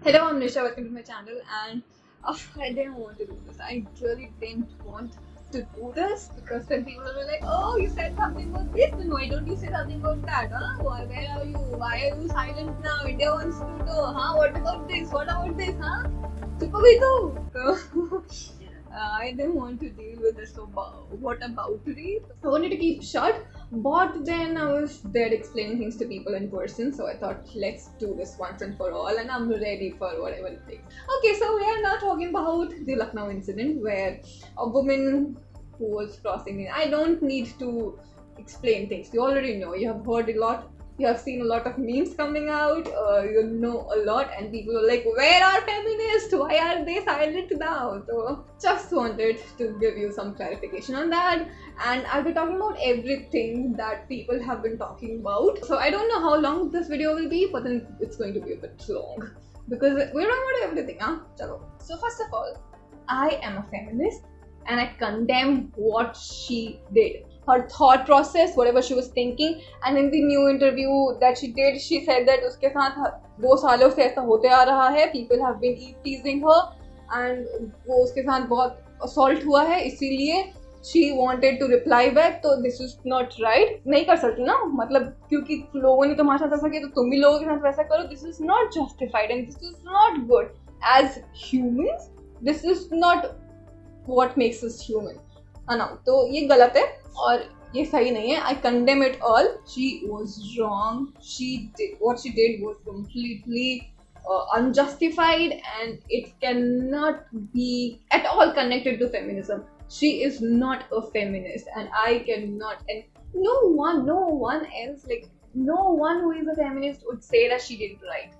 Hello, I'm Nisha. Welcome to my channel. And I didn't want to do this. I really didn't want to do this because then people will be like, "Oh, you said something about this, then why don't you say something about that? Huh? Where are you? Why are you silent now? India wants to know. Huh? What about this? What about this? Huh? Chup ho gayi tu." So I didn't want to deal with this. So what about it? I wanted to keep shut, but then I was there explaining things to people in person. So I thought, let's do this once and for all, and I'm ready for whatever it takes. Okay, so we are now talking about the Lucknow incident where a woman who was crossing in. I don't need to explain things. You already know. You have heard a lot. You have seen a lot of memes coming out. You know a lot, and people are like, "Where are feminists? Why are they silent now?" So just wanted to give you some clarification on that, and I'll be talking about everything that people have been talking about. So I don't know how long this video will be, but then it's going to be a bit long because we're talking about everything. Chalo. So first of all, I am a feminist, and I condemn what she did. Her thought process, whatever she was thinking, and in the new interview that she did, she said that उसके साथ 2 सालों से ऐसा होते आ रहा है. People have been teasing her, and वो उसके साथ बहुत assault हुआ है, इसीलिए she wanted to reply back. तो this is not right. नहीं कर सकती ना, मतलब क्योंकि लोगों ने तुम्हारे साथ ऐसा किया तो तुम भी लोगों के साथ वैसा करो. This is not justified and this is not good. As humans, this is not what makes us human. है ना, तो ये गलत है और ये सही नहीं है. I condemn it all. She was wrong. What she did was completely unjustified, and it cannot be at all connected to feminism. She is not a feminist, and I cannot, and no one else, like no one who is a feminist would say that she did it right.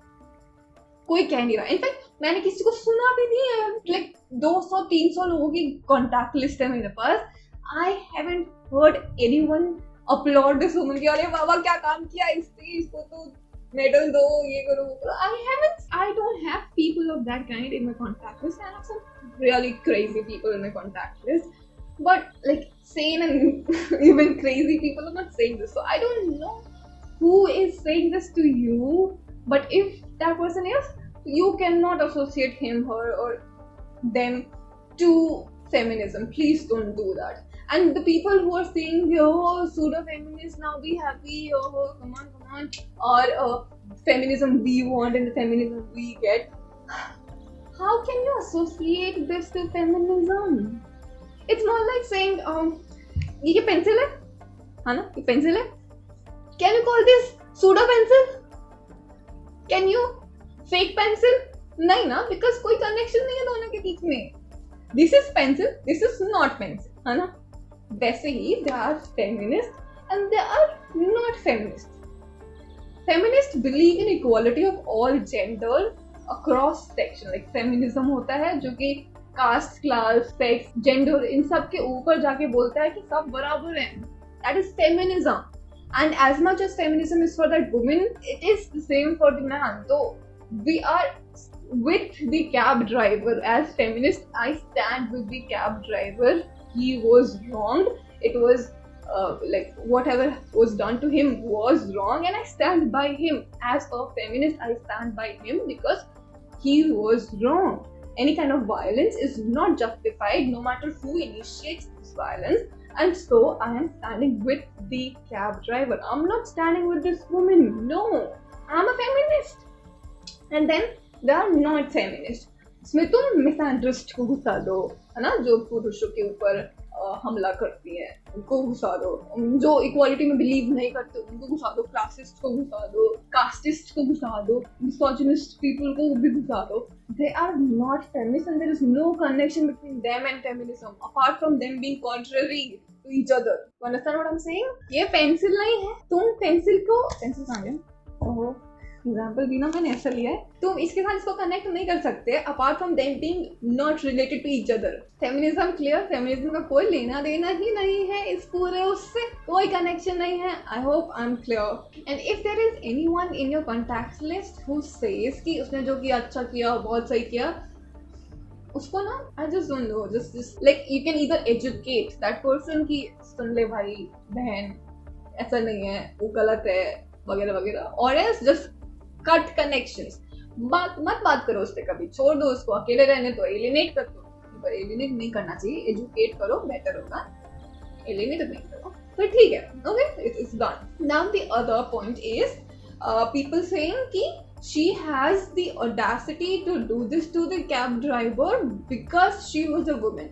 कोई कह नहीं रहा. In fact मैंने किसी को सुना भी नहीं है. लाइक 200-300 लोगों की कॉन्टैक्ट लिस्ट है मेरे पास. I haven't heard anyone upload this woman कि अरे बाबा क्या काम किया इससे, इसको तो मेडल दो, ये करो. I don't have people of that kind in my contact list. I have some really crazy people in my contact list, but like sane and even crazy people are not saying this. So I don't know who is saying this to you, but if that person is, you cannot associate him, her, or them to feminism. Please don't do that. And the people who are saying, "Oh, pseudo-feminist, now be happy, oh, come on," or feminism we want and the feminism we get. How can you associate this to feminism? It's more like saying, ये pencil है, है ना? ये pencil है. Can you call this pseudo-pencil? Can you fake pencil? नहीं ना, because कोई connection नहीं है दोनों के बीच में. This is pencil, this is not pencil, है ना? वैसे ही there are feminists and there are not feminists. Feminists believe in equality of all gender across section. Like feminism होता है जो कि caste, class, sex, gender इन सब के ऊपर जाके बोलता है कि सब बराबर हैं. That is feminism. And as much as feminism is for that woman, it is the same for the man. So we are with the cab driver. As feminist, I stand with the cab driver. He was wronged. It was like whatever was done to him was wrong, and I stand by him. As a feminist, I stand by him because he was wrong. Any kind of violence is not justified, no matter who initiates this violence. And so I am standing with the cab driver. I'm not standing with this woman. No, I'm a feminist. And then they are not feminists. इसमें तुम मिसएंडर्स्ट को घुसा दो, है ना, जो पुरुषों के ऊपर हमला करती हैं उनको घुसा दो, जो इक्वालिटी में बिलीव नहीं करते उनको घुसा दो, क्लासिस्ट को घुसा दो, कास्टिस्ट को घुसा दो, मिसोजिनिस्ट पीपल को भी घुसा दो. They are not feminists, and there is no connection between them and feminism apart from them being contrary to each other. You understand what I'm saying? ये पेंसिल नहीं है. तुम पेंसिल कहाँ गया? ओहो, एग्जाम्पल भी ना मैंने ऐसा लिया है. तुम इसके साथ इसको कनेक्ट नहीं कर सकते apart from them being not related to each other. Feminism clear. Feminism का कोई लेना देना ही नहीं है इस पूरे, उससे कोई कनेक्शन नहीं है. I hope I am clear. And if there is anyone in your contact list who says कि उसने जो किया अच्छा किया, बहुत सही किया, उसको ना I just don't know, just like you can either educate that person कि सुन ले भाई बहन, ऐसा नहीं है, वो गलत है, वगैरह वगैरह, और एल्स जस्ट cut connections. बात करो उससे, कभी छोड़ दो उसको, अकेले रहने दो, एलिनेट कर दो। पर एलिनेट नहीं करना चाहिए, एजुकेट करो, बेटर होगा। एलिनेट नहीं करो, तो ठीक है, okay, it's done. Now the other point is people saying कि she has the audacity to do this to the cab driver because she was a woman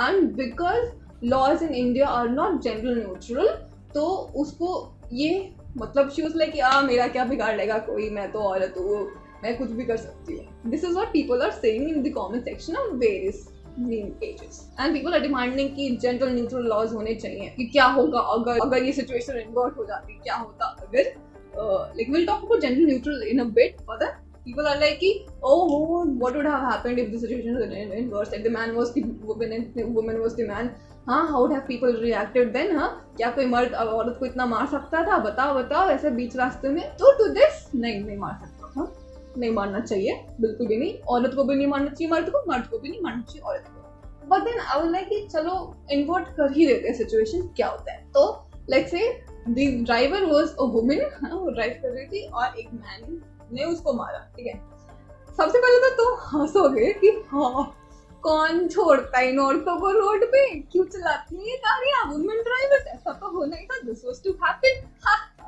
and because laws in India are not gender neutral, तो उसको ये मतलब she was like मेरा क्या बिगाड़ लेगा कोई, मैं तो औरत हूँ, मैं कुछ भी कर सकती हूँ। This is what people are saying in the comment section of various meme pages and people are demanding कि gender neutral laws होने चाहिए। कि क्या होगा अगर ये situation invert हो जाती, क्या होता अगर like we'll talk about gender neutral in a bit further. People are like oh, what would have happened if the situation was inverse, like the man was the woman and the woman was the man, how would have people reacted then? क्या कोई मर्द औरत को इतना मार सकता था? बताओ ऐसे बीच रास्ते में। तो to this नहीं मार सकता था, नहीं मारना चाहिए, बिल्कुल भी नहीं। औरत को भी नहीं मारना चाहिए मर्द को भी नहीं मारना चाहिए औरत को। But then I was like चलो इन्वर्ट कर ही देते हैं सिचुएशन, क्या होता है। तो let's say the driver was a woman, वो ड्राइव कर रही थी और एक मैन ने उसको मारा, ठीक है। सबसे पहले तो तुम हंसोगे कि कौन छोड़ता है इन औरतों को रोड पे, क्यों चलाती है गाड़ियाँ, वुमेन ड्राइवर, ऐसा तो होना ही था, दिस वाज टू हैपन।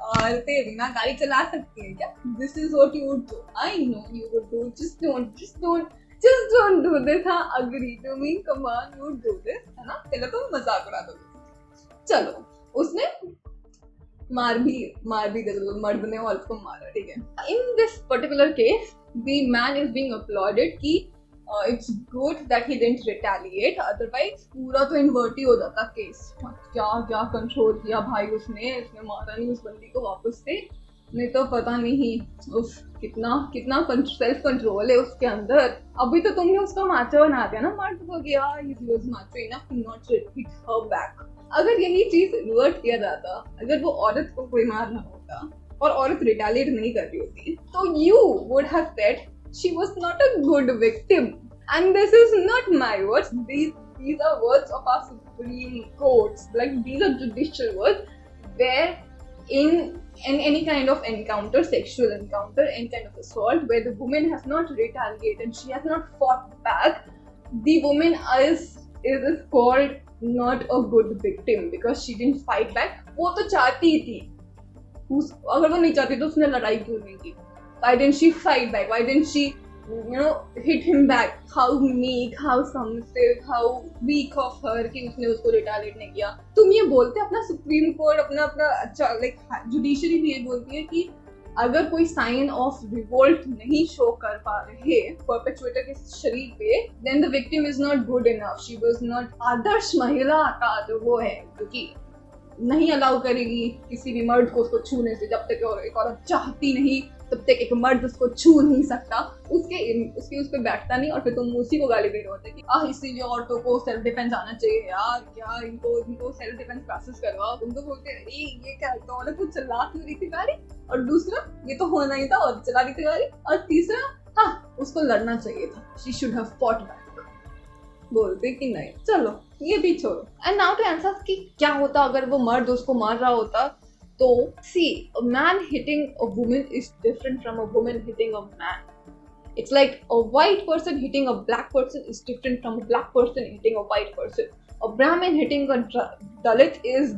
औरतें बिना गाड़ी चला सकती हैं क्या? This is what you would do, I know you would do, just don't do this, agree to me, come on, you do this, है ना। चलो तुम मजाक उड़ा दोगे। चलो उसने मार भी दे, मर्द ने औरत को मारा, ठीक है। In this particular case the man is being uploaded कि it's good that he didn't retaliate, otherwise पूरा तो इन्वर्ट ही हो जाता केस। क्या कंट्रोल किया भाई उसने मारा नहीं उस बंदी को वापस से, नहीं तो पता नहीं उस कितना सेल्फ कंट्रोल है उसके अंदर। अभी तो तुमने उसको माचो बना दिया ना मर्द को, कि he was macho enough to not hit her back। अगर यही चीज रिवर्ट किया जाता, अगर वो औरत को कोई मार रहा होता और औरत रिटेलिएट नहीं कर रही होती, तो you would have said she was not a good victim. And this is not my words, these are words of our supreme courts, like these are judicial words where in any kind of encounter, sexual encounter, any kind of assault where the woman has not retaliated, she has not fought back, the woman is called not a good victim because she didn't fight back। वो तो चाहती थी, अगर वो नहीं चाहती तो उसने लड़ाई क्यों नहीं की? Why didn't she fight back? Why didn't she hit him back? How meek, how submissive, how weak of her कि उसने उसको रिटेलिएट नहीं किया। तुम ये बोलते अपना सुप्रीम कोर्ट, अपना अच्छा लाइक जुडिशरी भी ये बोलती है कि अगर कोई साइन ऑफ रिवोल्ट नहीं शो कर पा रहे परपेचुएटर के शरीर पे, then the victim is not good enough, she was not. आदर्श महिला का जो वो है, क्योंकि नहीं अलाउ करेगी किसी भी मर्द को उसको छूने से, जब तक एक औरत चाहती नहीं तब तक एक मर्द उसको छू नहीं सकता, उसके उस पर बैठता नहीं, और फिर तुम उसी को गाली दे रहे होते कि इसीलिए औरतों को सेल्फ डिफेंस आना चाहिए यार, क्या इनको सेल्फ डिफेंस क्लासेस करवाओ। तुम तो बोलते अरे ये क्या, तो औरत को चला क्यों रही थी गाड़ी, और दूसरा ये तो होना ही था और चला रही थी गाड़ी, और तीसरा उसको लड़ना चाहिए था, she should have fought back. बोलते कि नहीं, चलो ये भी छोड़ो। एंड नाउ टू आंसर कि क्या होता अगर वो मर्द उसको मार रहा होता। तो see, a man hitting a woman is different from a woman hitting a man. It's like a white person hitting a black person is different from a black person hitting a white person. A Brahmin hitting a Dalit is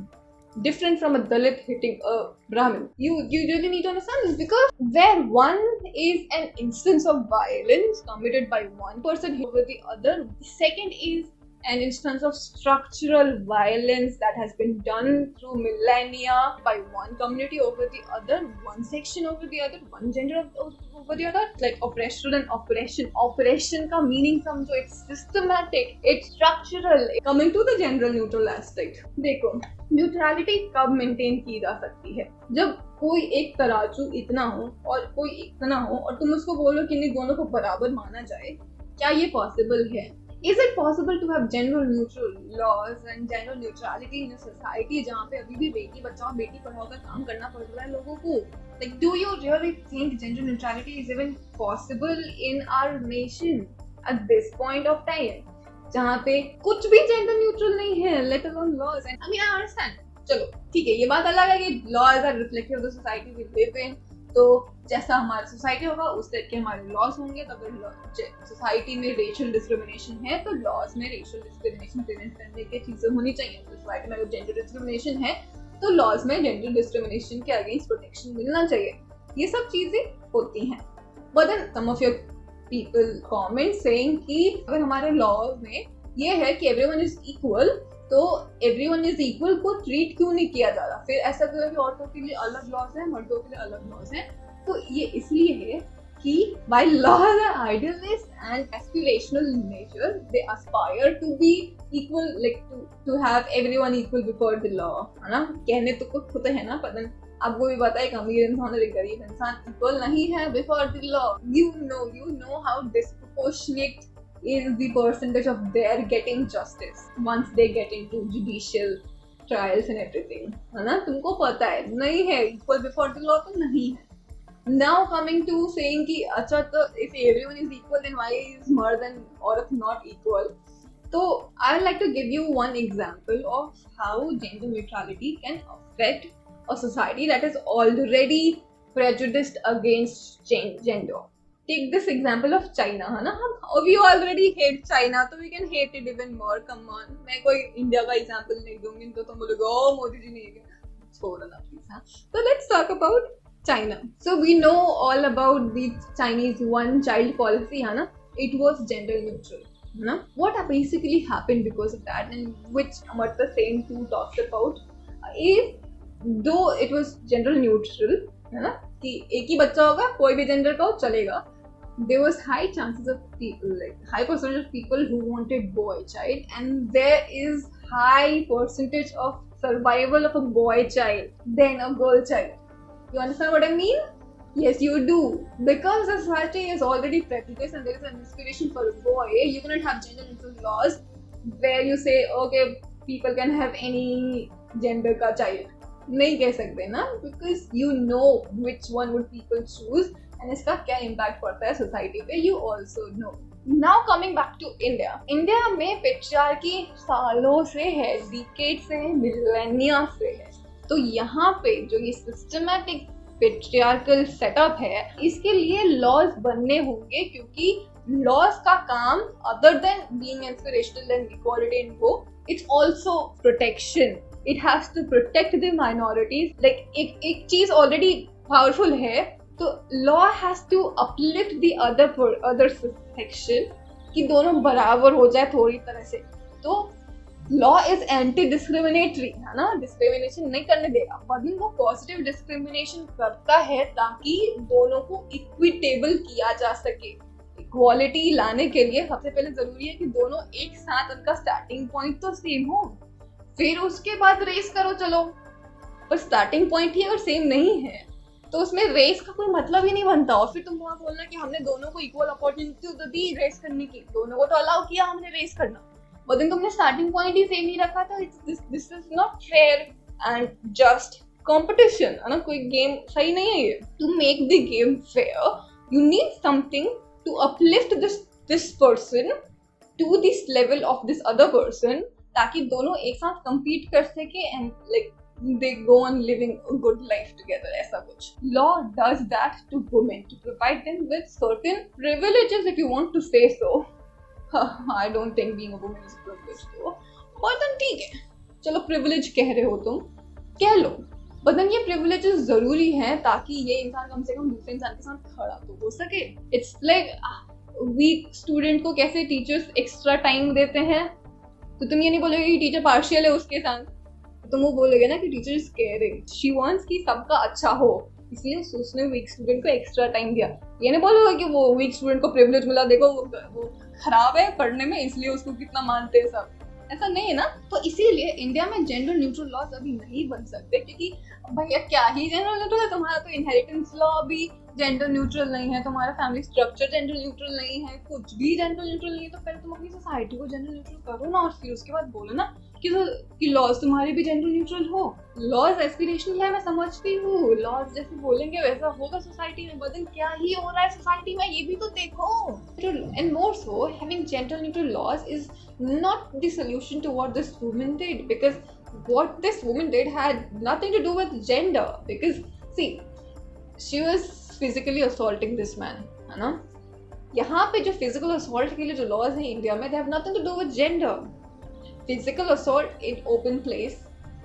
different from a Dalit hitting a Brahmin. You really need to understand this, because where one is an instance of violence committed by one person over the other, the second is an instance of structural violence that has been done through millennia by one community over the other, one section over the other, one gender over the other, like oppression and oppression. Oppression का meaning समझो, it's systematic, it's structural. Coming to the gender neutral aspect, देखो neutrality कब maintain की जा सकती है? जब कोई एक तराजू इतना हो और कोई इतना हो और तुम उसको बोलो कि नहीं दोनों को बराबर माना जाए, क्या ये पॉसिबल है? Is it possible to have gender neutral laws and gender neutrality in a society जहाँ पे अभी भी बेटी बचाओ बेटी पढ़ाओ का काम करना पड़ रहा है लोगों को? Like, do you really think gender neutrality is even possible in our nation at this point of time? जहाँ पे कुछ भी gender neutral नहीं है, let alone laws. And I mean, I understand. चलो ठीक है, ये बात अलग है कि laws are reflective of the society we live in. तो जैसा हमारा सोसाइटी होगा उस तरह के हमारे लॉज होंगे। तो अगर सोसाइटी में रेशियल डिस्क्रिमिनेशन है तो लॉज में रेशियल डिस्क्रिमिनेशन प्रिवेंट करने की चीजें होनी चाहिए। तो सोसाइटी में अगर जेंडर डिस्क्रिमिनेशन है तो लॉज में जेंडर डिस्क्रिमिनेशन के अगेंस्ट प्रोटेक्शन मिलना चाहिए। ये सब चीजें होती हैं। But then some of your people comment saying कि अगर हमारे लॉ में ये है कि एवरीवन इज इक्वल, तो एवरीवन इज इक्वल को ट्रीट क्यों नहीं किया जा रहा? फिर ऐसा क्यों है कि औरतों के लिए अलग लॉज है, मर्दों के लिए अलग लॉज है? तो ये इसलिए है कि while laws are idealist and aspirational in nature, they aspire to be equal, like to have everyone equal before the law, है ना? कहने तो कुछ होते हैं ना, पर आपको भी पता है कि अमीर इंसान और एक गरीब इंसान इक्वल नहीं है before the law. You know how disproportionate is the percentage of their getting justice once they get into judicial trials and everything, है ना? तुमको पता है नहीं है equal before the law, तो नहीं है। Now coming to saying कि अच्छा तो if everyone is equal then why is मर्द and औरत not equal? So I would like to give you one example of how gender neutrality can affect a society that is already prejudiced against gender. Take this example of China, है ना? We already hate China, so we can hate it even more. Come on, मैं कोई India का example नहीं दूंगी तो तुम बोलोगे ओ मोदी जी नहीं है, छोड़ो ना प्लीज। हाँ, so let's talk about China. So we know all about the Chinese one-child policy, है ना? It was gender-neutral, है ना? What basically happened because of that, and which Amartya Sen too talks about, is though it was gender-neutral, है ना? कि एक ही बच्चा होगा, कोई भी जेंडर का हो चलेगा. There was high chances of people, like high percentage of people who wanted boy child, and there is high percentage of survival of a boy child than a girl child. You understand what I mean? Yes, you do. Because the society is already prejudiced and there is an inspiration for a boy, you cannot have gender-neutral laws where you say, okay, people can have any gender का child. नहीं कह सकते ना, because you know which one would people choose and इसका क्या impact पड़ता है society पे, you also know. Now coming back to India. India में patriarchy सालों से है, decades से है, millennia से है. तो यहाँ पे जो ये सिस्टमैटिक पेट्रियार्कल सेटअप है, इसके लिए लॉज बनने होंगे, क्योंकि लॉज का काम other than being inspirational and equality in वो, it's also protection. It has to protect the minorities. Like एक चीज ऑलरेडी पावरफुल है, तो law has to uplift the other section कि दोनों बराबर हो जाए थोड़ी तरह से. तो लॉ इज एंटी डिस्क्रिमिनेटरी, है ना? डिस्क्रिमिनेशन नहीं करने देगा, पर वो पॉजिटिव डिस्क्रिमिनेशन करता है ताकि दोनों को इक्विटेबल किया जा सके. इक्वालिटी लाने के लिए सबसे पहले जरूरी है कि दोनों एक साथ, उनका स्टार्टिंग पॉइंट तो सेम हो, फिर उसके बाद रेस करो चलो. पर स्टार्टिंग पॉइंट ही अगर सेम नहीं है तो उसमें रेस का कोई मतलब ही नहीं बनता. और फिर तुम वहाँ बोलना कि हमने दोनों को इक्वल अपॉर्चुनिटी तो दी रेस करने की, दोनों को तो अलाउ किया हमने रेस करना, but then तुमने स्टार्टिंग पॉइंट ही सेम नहीं रखा था. This is not fair and just competition, है ना? कोई गेम सही नहीं है ये. To make the game fair you need something to uplift this person to this level of this other person, ताकि दोनों एक साथ compete कर सके and like they go on living a good life together. ऐसा कुछ. Law does that to women to provide them with certain privileges, if you want to say so. I don't think being a woman is a privilege though. But then ठीक है, चलो privilege कह रहे हो तुम, कह लो. But then ये privileges जरूरी हैं ताकि ये इंसान कम से कम दूसरे इंसान के साथ खड़ा तो हो सके. It's like weak student को कैसे teachers extra time देते हैं, तो तुम ये नहीं बोलोगे कि टीचर पार्शियल है उसके साथ, तुम वो बोलोगे ना कि teacher is caring, she wants कि सबका अच्छा हो, इसलिए उसने वीक स्टूडेंट को एक्स्ट्रा टाइम दिया. ये नहीं बोलोगे कि वो वीक स्टूडेंट को प्रिविलेज मिला, देखो वो खराब है पढ़ने में इसलिए उसको कितना मानते हैं सब. ऐसा नहीं है ना. तो इसीलिए इंडिया में जेंडर न्यूट्रल लॉज अभी नहीं बन सकते, क्योंकि भैया क्या ही जेंडर न्यूट्रल है. तुम्हारा तो इनहेरिटेंस लॉ भी जेंडर न्यूट्रल नहीं है, तुम्हारा फैमिली स्ट्रक्चर जेंडर न्यूट्रल नहीं है, कुछ भी जेंडर न्यूट्रल नहीं है. तो पहले तुम अपनी सोसाइटी को जेंडर न्यूट्रल करो ना, और फिर उसके बाद बोलो ना कि लॉज तुम्हारे भी जेंडर न्यूट्रल हो. लॉज एस्पिरेशनल है, मैं समझती हूँ. लॉज जैसे बोलेंगे वैसा होगा सोसाइटी में, बदल क्या ही हो रहा है सोसाइटी में ये भी तो देखो. And more so having gender neutral laws is not the solution to what this woman did, because what this woman did had nothing to do with gender. Because see, she was physically assaulting this man, है ना. यहाँ पे जो physical assault के लिए जो laws हैं India में, they have nothing to do with gender. Physical assault in open place,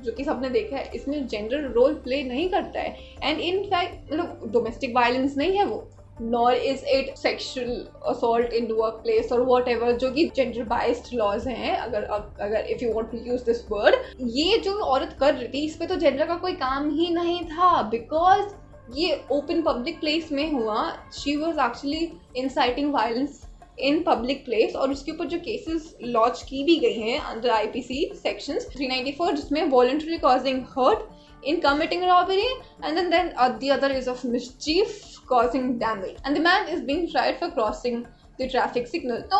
जो कि सबने देखा है, इसमें जेंडर रोल प्ले नहीं करता है. एंड इन फैक्ट मतलब डोमेस्टिक वायलेंस नहीं है वो, nor is it sexual assault in work place और वॉट एवर, जो कि जेंडर बाइस्ड लॉज हैं. अगर if you want to use this word, ये जो औरत कर रही थी, इस पे तो जेंडर का कोई काम ही नहीं था, बिकॉज ये ओपन पब्लिक प्लेस में हुआ. She was actually inciting violence in public place, और उसके ऊपर जो केसेस लॉन्च की भी गई हैं अंडर आईपीसी सेक्शंस 394, जिसमें voluntary causing hurt in committing robbery, and then the other is of mischief causing damage, and the man is being tried for crossing the traffic signal. तो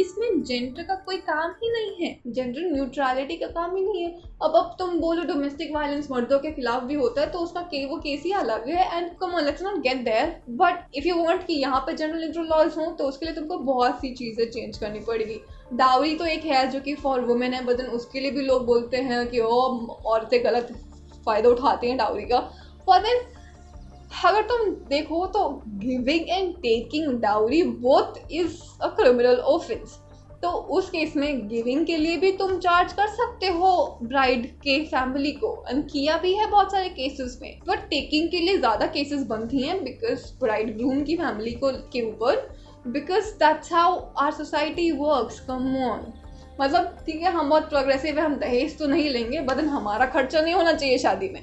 इसमें gender का कोई काम ही नहीं है, जेंडर न्यूट्रलिटी का काम ही नहीं है. अब तुम बोलो डोमेस्टिक वायलेंस मर्दों के खिलाफ भी होता है, तो उसका वो केस ही अलग है. And come on, let's not get there, but if you want कि यहाँ पे जेंडर न्यूट्रल लॉज हो, तो उसके लिए तुमको बहुत सी चीजें चेंज करनी पड़ेगी. डावरी तो एक है जो कि फॉर वुमेन है, बट देन उसके लिए भी लोग बोलते हैं कि ओ औरतें गलत फायदा उठाती हैं डावरी का. पर देन अगर तुम देखो तो giving and taking dowry both is a criminal offence. तो उस केस में गिविंग के लिए भी तुम चार्ज कर सकते हो ब्राइड के फैमिली को, एंड किया भी है बहुत सारे केसेस में. बट टेकिंग के लिए ज़्यादा केसेस बनती हैं बिकॉज ब्राइड ग्रूम की फैमिली को के ऊपर, because that's how our society works. Come on, मतलब ठीक है हम बहुत प्रोग्रेसिव है, हम दहेज तो नहीं लेंगे, बट हमारा खर्चा नहीं होना चाहिए शादी में.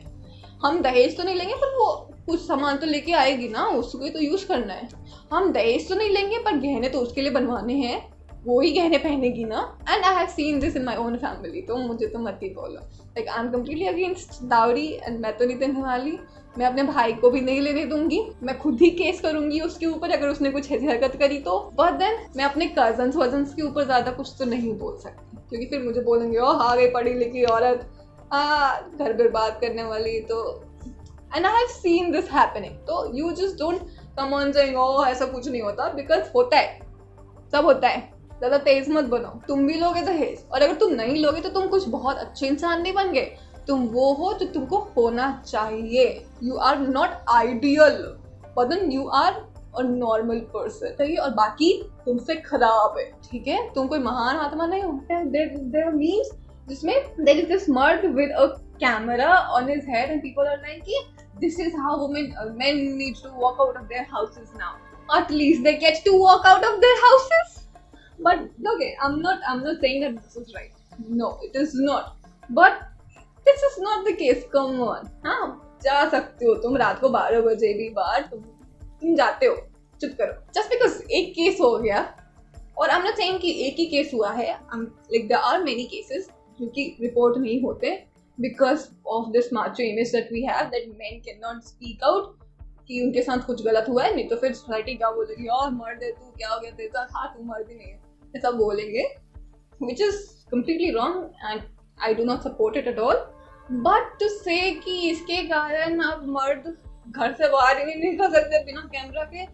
हम दहेज तो नहीं लेंगे पर वो कुछ सामान तो लेके आएगी ना, उसको तो यूज करना है. हम दहेज तो नहीं लेंगे पर गहने तो उसके लिए बनवाने हैं, वो ही गहने पहनेगी ना. And I have seen this in my own family, तो मुझे तो मत ही बोलो. Like I am completely against dowry, and मैं तो नहीं देने वाली. मैं अपने भाई को भी नहीं लेने दूंगी, मैं खुद ही केस करूंगी उसके ऊपर अगर उसने कुछ ऐसी हरकत करी तो. बट देन मैं अपने कजन्स वजन्स के ऊपर ज़्यादा कुछ तो नहीं बोल सकती, क्योंकि फिर मुझे बोलेंगे ओ हाँ गई पढ़ी लिखी औरत, घर बर्बाद करने वाली. तो and I have seen this happening. तो you just don't come on saying oh ऐसा कुछ नहीं होता, बिकॉज होता है, सब होता है. ज़्यादा तेज मत बनो. तुम भी लोगे दहेज, और अगर तुम नहीं लोगे तो तुम कुछ बहुत अच्छे इंसान नहीं बन गए. तुम वो हो जो तुमको होना चाहिए. You are not ideal, but then you are a normal person, और बाकी तुमसे खराब है. ठीक है, तुम कोई महान आत्मा नहीं हो. देयर आर मीम्स जिसमें देयर इज दिस मर्द with a camera on his head and people are like कि this is how men need to walk out of their houses now. At least they get to walk out of their houses. But okay, I'm not saying that this is right. No, it is not. But this is not the case. Come on. हाँ, जा सकते हो तुम रात को 12 बजे भी बाहर, तुम जाते हो, चुप करो. Just because एक केस हो गया, और I'm not saying कि एक ही केस हुआ है. Like there are many cases जो कि रिपोर्ट नहीं होते because of this macho image that we have, that men cannot speak out कि उनके साथ कुछ गलत हुआ है. नहीं तो फिर सोसाइटी क्या बोलेगी, यार मर्द है तू, क्या हो गया तेरे साथ, हाँ तू मर्द ही नहीं है, ऐसा बोलेंगे, which is completely wrong and I do not support it at all. But to say कि इसके कारण अब मर्द घर से बाहर ही नहीं निकल सकते बिना कैमरा के,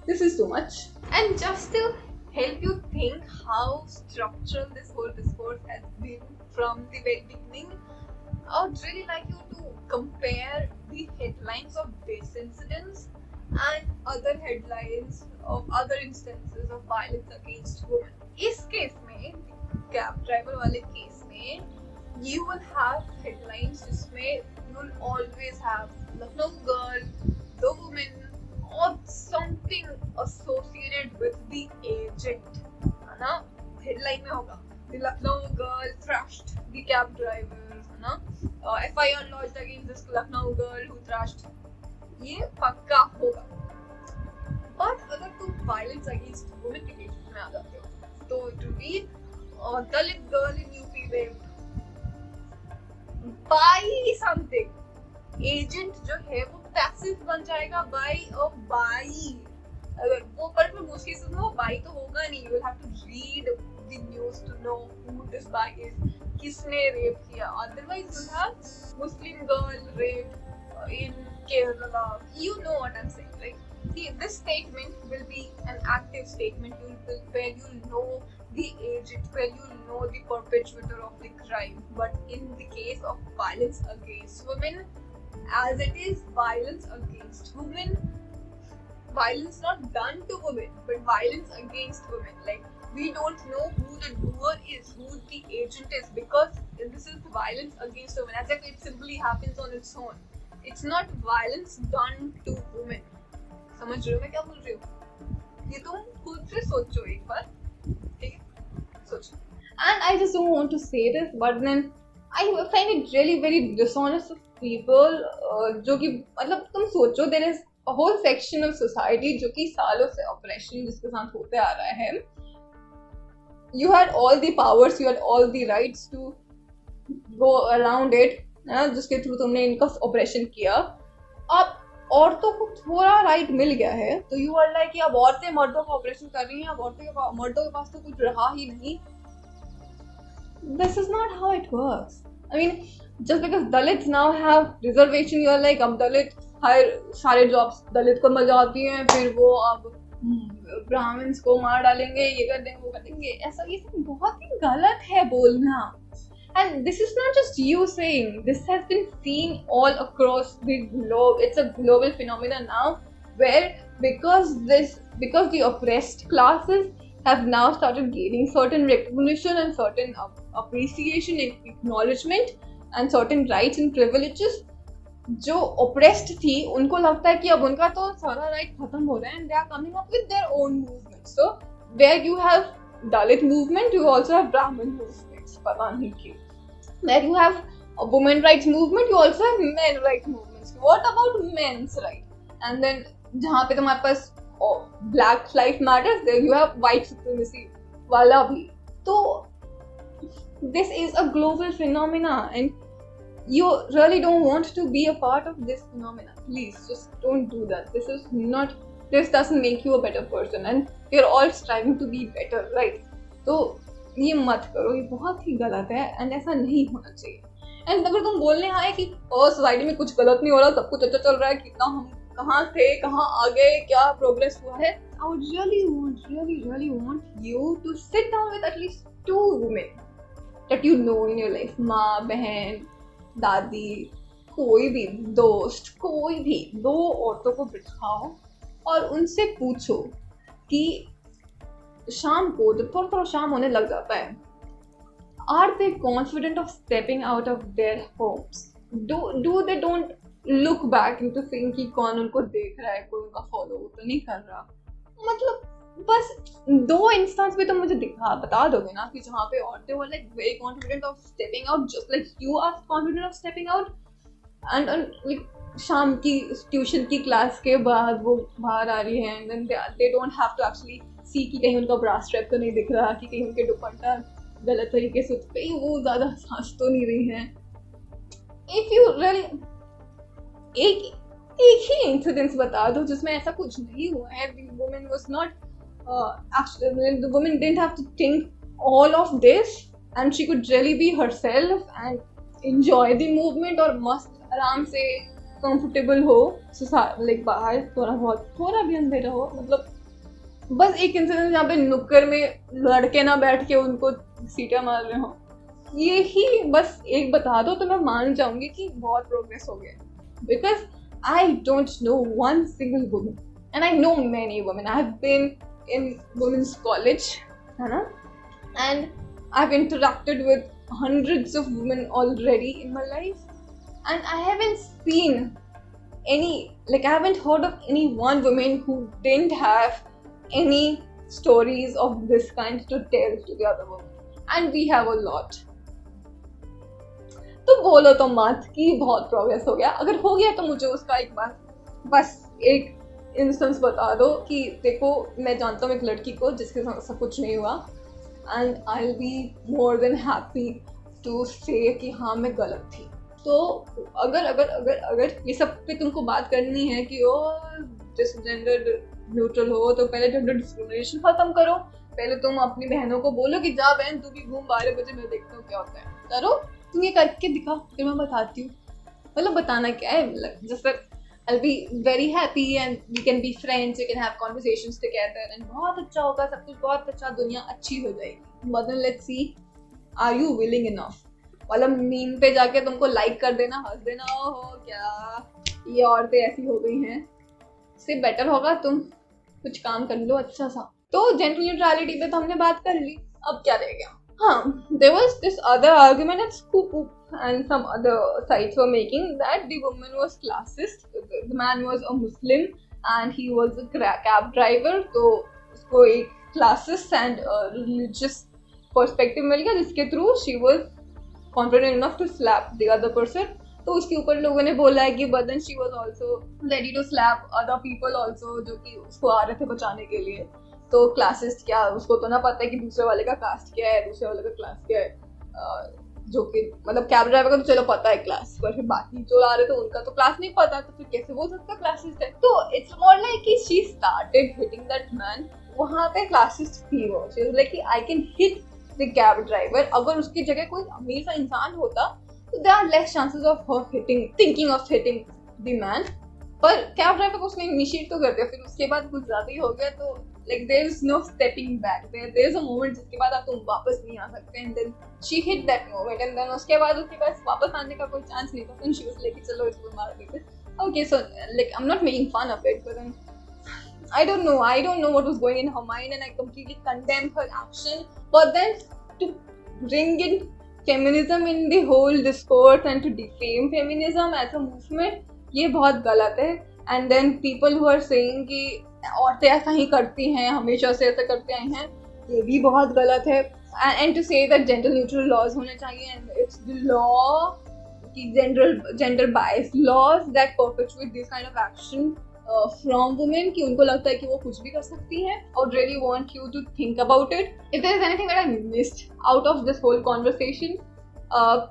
this is too much. And just to help you think how structural this whole discourse has been from the very beginning, I would really like you to compare the headlines of this incidents and other headlines of other instances of violence against women. इस case में, cab driver वाले case में, you will have headlines जिसमें you will always have Lucknow girl, the woman, or something associated with the agent, है ना. Headline में होगा the Lucknow girl thrashed the cab driver, है ना. FIR lodged against this Lucknow girl who thrashed. ये पक्का होगा. But अगर तुम violence against women के केस में आ जाते हो, तो to be Dalit girl in UP raped by something, agent जो है वो passive बन जाएगा by a by. अगर वो पर most cases में वो by तो होगा नहीं. You will have to read the news to know who this by is, किसने रेप किया. Otherwise you have Muslim girl raped in Kerala. You know what I'm saying, right? This statement will be an active statement where you know the agent, where you know the perpetrator of the crime. But in the case of violence against women, as it is violence against women, violence not done to women, but violence against women. Like, we don't know who the doer is, who the agent is, because this is violence against women, as if it simply happens on its own. It's not violence done to women. समझ रहे हो मैं क्या बोल रही हूँ? ये तुम खुद से सोचो एक बार, ठीक है? सोचो. And I just don't want to say this, but then I find it really very dishonest of people जो कि मतलब तुम सोचो, there is a whole section of society जो कि सालों से oppression जिसके साथ होते आ रहा है. You had all the powers, you had all the rights to go around it, जिसके थ्रू तुमने इनका ऑपरेशन किया. अब औरतों को थोड़ा राइट मिल गया है, तो यू आर लाइक कि अब औरतें मर्दों का ऑपरेशन कर रही हैं, अब मर्दों के पास तो कुछ रहा ही नहीं. This is not how it works. I mean, just because Dalits now have reservation, you are like अब दलित हर सारे jobs दलित को मिल जाती हैं, फिर वो अब ब्राह्मण्स को मार डालेंगे, ये कर देंगे, वो कर देंगे. ऐसा ये सब बहुत ही गलत है बोलना. And this is not just you saying, this has been seen all across the globe. It's a global phenomenon now, where because the oppressed classes have now started gaining certain recognition and certain appreciation and acknowledgement and certain rights and privileges. जो oppressed थी उनको लगता है कि अब उनका तो सारा right खत्म हो रहा है, and they are coming up with their own movement. So where you have Dalit movement, you also have Brahmin movements. पता नहीं क्यों. Where you have a women rights movement, you also have men rights movements. What about men's right? And then जहाँ पे तुम्हारे पास black life matters, there you have white supremacy वाला भी. तो this is a global phenomena, and you really don't want to be a part of this phenomena. Please just don't do that. This doesn't make you a better person, and we're all striving to be better, right? तो ये मत करो, ये बहुत ही गलत है, and ऐसा नहीं होना चाहिए. एंड अगर तुम बोलने आए कि सोसाइटी में कुछ गलत नहीं हो रहा, सब कुछ अच्छा चल रहा है, कितना हम कहाँ थे, कहाँ आ गए, क्या प्रोग्रेस हुआ है, I would really want you to sit down with at least 2 women that you know in your life. माँ, बहन, दादी, कोई भी दोस्त, कोई भी 2 औरतों को बिठाओ और उनसे पूछो कि शाम को जब थोड़ा शाम होने लग जाता है, are they confident of stepping out of their homes? Do they don't look back into seeing कि कौन उनको देख रहा है, कोई उनका फॉलो तो नहीं कर रहा. मतलब बस 2 इंस्टेंस पे तो मुझे बता दोगे ना कि जहाँ पे औरतें were like very confident of stepping out, just like you are confident of stepping out, and like शाम की ट्यूशन की क्लास के बाद वो बाहर आ रही है, and then they don't have to actually see कि कहीं उनका ब्रा स्ट्रैप तो नहीं दिख रहा, कि कहीं उनके दुपट्टा गलत तरीके से कहीं वो ज़्यादा सांस तो नहीं रही है. If you really एक ही इंसिडेंस बता दो जिसमें ऐसा कुछ नहीं हुआ है. The woman was not actually, the woman didn't have to think all of this, and she could really be herself and enjoy the movement और मस्त आराम से कंफर्टेबल हो, लाइक बाहर थोड़ा भी अंधेरा हो. मतलब बस एक इंसिडेंस यहाँ पे नुक्कड़ में लड़के ना बैठ के उनको सीटियाँ मार रहे हो, ये ही बस एक बता दो तो मैं मान जाऊंगी कि बहुत प्रोग्रेस हो गया. Because I don't know one single woman, and I know many women. I have been in women's college, है ना, and I've interacted with hundreds of women already in my life, and I haven't seen I haven't heard of any one woman who didn't have any stories of this kind to tell to the other women, and we have a lot. तो बोलो तो मत कि बहुत progress हो गया. अगर हो गया तो मुझे उसका एक बार बस एक इंस्टेंस बता दो कि देखो मैं जानता हूँ एक लड़की को जिसके साथ सब कुछ नहीं हुआ, and I will be more than happy to say कि हाँ मैं गलत थी. तो अगर अगर अगर अगर ये सब पे तुमको बात करनी है कि ओ जेंडर न्यूट्रल हो, तो पहले जेंडर डिस्क्रिमिनेशन खत्म करो. पहले तुम अपनी बहनों को बोलो कि जा बहन तू भी घूम 12 बजे, मैं देखता हूँ क्या होता है. करो, तुम ये करके दिखा, फिर मैं बताती हूँ. मतलब बताना क्या है, just I'll be very happy and we can be friends, we can have conversations together and बहुत अच्छा होगा, सब कुछ बहुत अच्छा, दुनिया अच्छी हो जाएगी. But then let's see, are you willing enough? मतलब मीम पे जाके तुमको लाइक कर देना, हंस देना, ओहो क्या ये औरतें ऐसी हो गई हैं, इससे बेटर होगा तुम कुछ काम कर लो अच्छा सा। तो जेंडर न्यूट्रलिटी पे तो हमने बात कर ली, अब क्या रह गया? हाँ, there was this other argument at Scoop and some other sites were making that the woman was classist, the man was a Muslim and he was a cab driver, तो उसको एक classist and religious perspective मिल गया जिसके through she was confident enough to slap the other person। तो उसके ऊपर लोगों ने बोला है कि but then she was also ready to slap other people also जो कि उसको आ रहे थे बचाने के लिए। तो क्लासिस्ट क्या, उसको तो ना पता है कि दूसरे वाले का कास्ट क्या है, दूसरे वाले का क्लास क्या है, जो कि मतलब कैब ड्राइवर का तो चलो पता है क्लास, पर फिर बाकी जो आ रहे थे उनका तो क्लास नहीं पता, तो फिर कैसे वो सबका क्लासिस्ट है? तो इट्स मोर लाइक कि she started hitting that man, वहां पे क्लासिस्ट थी वो, शी वाज लाइक कि I can hit the cab driver. अगर उसकी जगह कोई अमीर सा इंसान होता तो there are less chances of her hitting, thinking of hitting the man. पर कैब ड्राइवर को उसने इनिशिएट तो कर दिया, फिर उसके बाद कुछ ज्यादा ही हो गया, तो like there is no stepping back, there is a moment जिसके बाद आप तुम वापस नहीं आ सकते, and then she hit that moment and then उसके बाद उसके पास वापस आने का कोई चांस नहीं था, then she was like चलो इसको मार देते। Okay, so like I'm not making fun of it, but then I don't know what was going in her mind and I completely condemn her action, but then to bring in feminism in the whole discourse and to defame feminism as a movement, ये बहुत गलत है। And then people who are saying कि औरतें ऐसा ही करती हैं, हमेशा से ऐसा करते आए हैं, ये भी बहुत गलत है। And to say that gender neutral laws होने चाहिए, and it's the law कि gender biased laws that perpetuate this kind of action from women, कि उनको लगता है कि वो कुछ भी कर सकती हैं। I would really want you to think about it. If there is anything that I missed out of this whole conversation,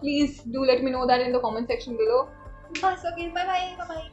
please do let me know that in the comment section below. बस, okay, bye bye.